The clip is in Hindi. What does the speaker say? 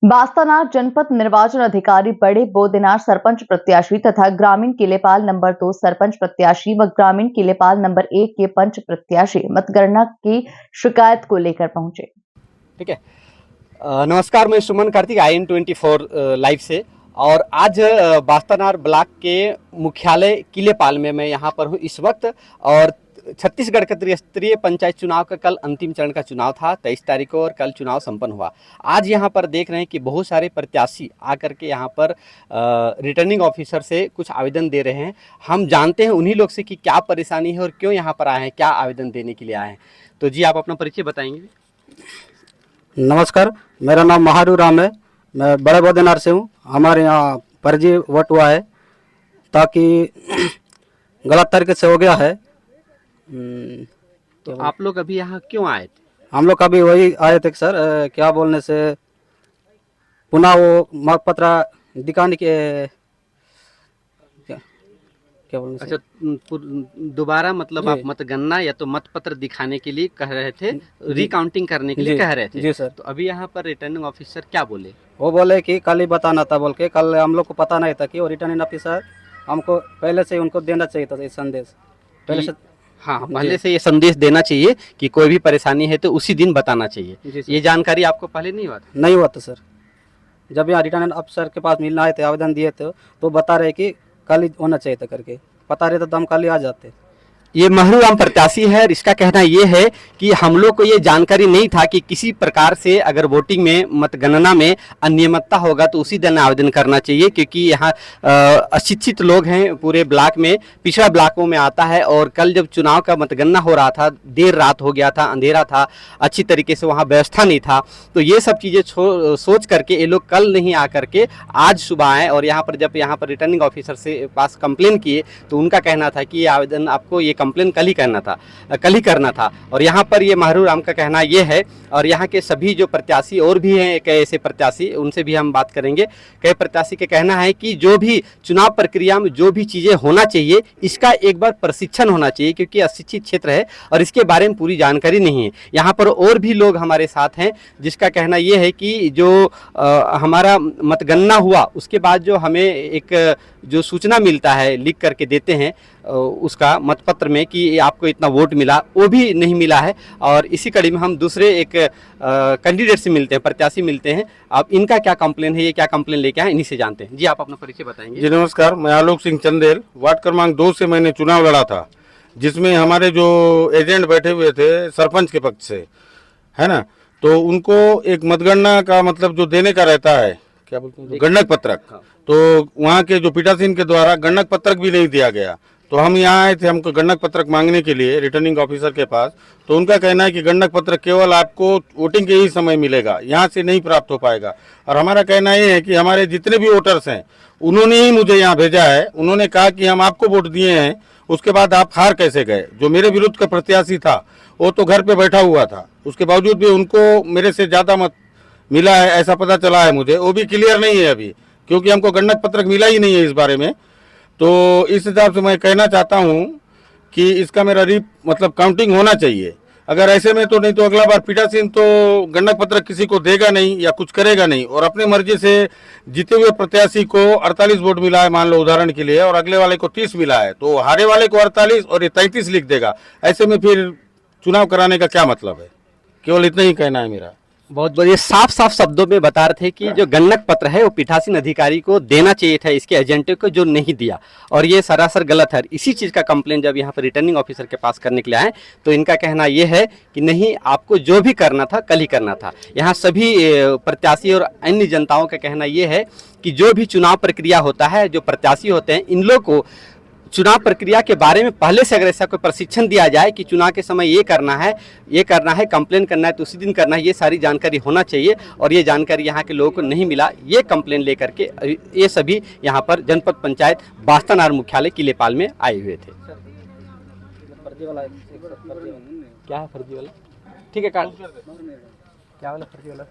बास्तानार जनपद निर्वाचन अधिकारी बड़े बोदेनार सरपंच प्रत्याशी तथा ग्रामीण किलेपाल नंबर 2 सरपंच प्रत्याशी व ग्रामीण किलेपाल नंबर 1 के पंच प्रत्याशी मतगणना की शिकायत को लेकर पहुंचे। ठीक है। नमस्कार, मैं सुमन कार्तिक IN24 लाइव से। और आज बास्तानार ब्लॉक के मुख्यालय किलेपाल में मैं यहाँ पर हूँ इस वक्त। और छत्तीसगढ़ का त्रिस्तरीय पंचायत चुनाव का कल अंतिम चरण का चुनाव था 23 तारीख को, और कल चुनाव संपन्न हुआ। आज यहाँ पर देख रहे हैं कि बहुत सारे प्रत्याशी आकर के यहाँ पर रिटर्निंग ऑफिसर से कुछ आवेदन दे रहे हैं। हम जानते हैं उन्हीं लोग से कि क्या परेशानी है और क्यों यहाँ पर आए हैं, क्या आवेदन देने के लिए आए हैं। तो जी, आप अपना परिचय बताएंगे। नमस्कार, मेरा नाम महारू राम है। मैं बड़े बोदेनार से हूँ। हमारे यहाँ फर्जी वोट हुआ है, ताकि गलत तरीके से हो गया है। तो आप लोग अभी यहाँ क्यों आए थे? हम लोग अभी वही आए थे सर, क्या बोलने से पुनः वो मतपत्र दिखाने के क्या बोलने से। अच्छा, दोबारा मतलब आप मतगणना या तो मतपत्र दिखाने के लिए कह रहे थे, रिकाउंटिंग करने के लिए कह रहे थे। जी सर। तो अभी यहाँ पर रिटर्निंग ऑफिसर क्या बोले? वो बोले कि कल ही बताना था बोल के। कल हम लोग को पता नहीं था कि वो रिटर्निंग ऑफिसर हमको पहले से उनको देना चाहिए था ये संदेश पहले से। हाँ, पहले से ये संदेश देना चाहिए कि कोई भी परेशानी है तो उसी दिन बताना चाहिए। ये जानकारी आपको पहले नहीं हुआ था? नहीं हुआ था सर। जब यहाँ रिटर्निंग अफसर के पास मिलना आए थे, आवेदन दिए थे, तो बता रहे कि कल ही होना चाहिए था करके। पता रहता तो हम कल ही आ जाते। ये महरू राम प्रत्याशी है और इसका कहना ये है कि हम लोग को ये जानकारी नहीं था कि किसी प्रकार से अगर वोटिंग में मतगणना में अनियमितता होगा तो उसी दिन आवेदन करना चाहिए, क्योंकि यहाँ अशिक्षित लोग हैं पूरे ब्लॉक में, पिछड़ा ब्लॉकों में आता है। और कल जब चुनाव का मतगणना हो रहा था, देर रात हो गया था, अंधेरा था, अच्छी तरीके से वहाँ व्यवस्था नहीं था। तो ये सब चीज़ें सोच करके ये लोग कल नहीं आ करके आज सुबह आए। और यहाँ पर जब यहाँ पर रिटर्निंग ऑफिसर से पास कंप्लेन किए तो उनका कहना था कि ये आवेदन आपको ये कंप्लेन कल ही करना था। और यहाँ पर ये महरू राम का कहना ये है, और यहाँ के सभी जो प्रत्याशी और भी हैं कई ऐसे प्रत्याशी, उनसे भी हम बात करेंगे। कई प्रत्याशी का कहना है कि जो भी चुनाव प्रक्रिया में जो भी चीज़ें होना चाहिए, इसका एक बार प्रशिक्षण होना चाहिए, क्योंकि अशिक्षित क्षेत्र है और इसके बारे में पूरी जानकारी नहीं है। यहाँ पर और भी लोग हमारे साथ हैं जिसका कहना ये है कि जो हमारा मतगणना हुआ उसके बाद जो हमें एक जो सूचना मिलता है, लिख करके देते हैं उसका मतपत्र में कि आपको इतना वोट मिला, वो भी नहीं मिला है। और इसी कड़ी में हम दूसरे एक कैंडिडेट से मिलते हैं, प्रत्याशी मिलते हैं। अब इनका क्या कंप्लेन है, ये क्या कंप्लेन लेके आए, इन्हीं से जानते हैं। जी, आप अपना परिचय बताएंगे। जी नमस्कार, मैं आलोक सिंह चंदेल, वार्ड क्रमांक 2 से मैंने चुनाव लड़ा था, जिसमें हमारे जो एजेंट बैठे हुए थे सरपंच के पक्ष से, है ना। तो उनको एक मतगणना का मतलब जो देने का रहता है, क्या बोलते हैं, गणक पत्रक। हाँ। तो वहाँ के जो पीठासीन के द्वारा गणक पत्रक भी नहीं दिया गया। तो हम यहाँ आए थे हमको गणक पत्रक मांगने के लिए रिटर्निंग ऑफिसर के पास। तो उनका कहना है कि गणक पत्रक केवल आपको वोटिंग के ही समय मिलेगा, यहाँ से नहीं प्राप्त हो पाएगा। और हमारा कहना ये है कि हमारे जितने भी वोटर्स हैं उन्होंने ही मुझे यहाँ भेजा है। उन्होंने कहा कि हम आपको वोट दिए हैं, उसके बाद आप हार कैसे गए। जो मेरे विरुद्ध का प्रत्याशी था वो तो घर पे बैठा हुआ था, उसके बावजूद भी उनको मेरे से ज़्यादा मत मिला है, ऐसा पता चला है मुझे। वो भी क्लियर नहीं है अभी, क्योंकि हमको गणक पत्रक मिला ही नहीं है इस बारे में। तो इस हिसाब से मैं कहना चाहता हूं कि इसका मेरा मतलब काउंटिंग होना चाहिए। अगर ऐसे में तो नहीं तो अगला बार पीठासीन तो गणक पत्रक किसी को देगा नहीं या कुछ करेगा नहीं, और अपने मर्जी से जीते हुए प्रत्याशी को 48 वोट मिला है मान लो उदाहरण के लिए, और अगले वाले को 30 मिला है, तो हारे वाले को 48 और ये 33 लिख देगा। ऐसे में फिर चुनाव कराने का क्या मतलब है। केवल इतना ही कहना है मेरा। बहुत बढ़िया, साफ साफ शब्दों में बता रहे थे कि जो गणक पत्र है वो पीठासीन अधिकारी को देना चाहिए था, इसके एजेंटों को, जो नहीं दिया। और ये सरासर गलत है। इसी चीज़ का कंप्लेन जब यहाँ पर रिटर्निंग ऑफिसर के पास करने के लिए आए तो इनका कहना ये है कि नहीं, आपको जो भी करना था कल ही करना था। यहाँ सभी प्रत्याशी और अन्य जनताओं का कहना ये है कि जो भी चुनाव प्रक्रिया होता है, जो प्रत्याशी होते हैं, इन लोग को चुनाव प्रक्रिया के बारे में पहले से अगर ऐसा कोई प्रशिक्षण दिया जाए कि चुनाव के समय ये करना है, कंप्लेन करना है तो उसी दिन करना है, ये सारी जानकारी होना चाहिए। और ये जानकारी यहाँ के लोगों को नहीं मिला। ये कंप्लेन लेकर के ये सभी यहाँ पर जनपद पंचायत बास्तानार मुख्यालय किलेपाल में आए हुए थे। क्या है फर्जी वाला? ठीक है, क्या वाला फर्जी वाला?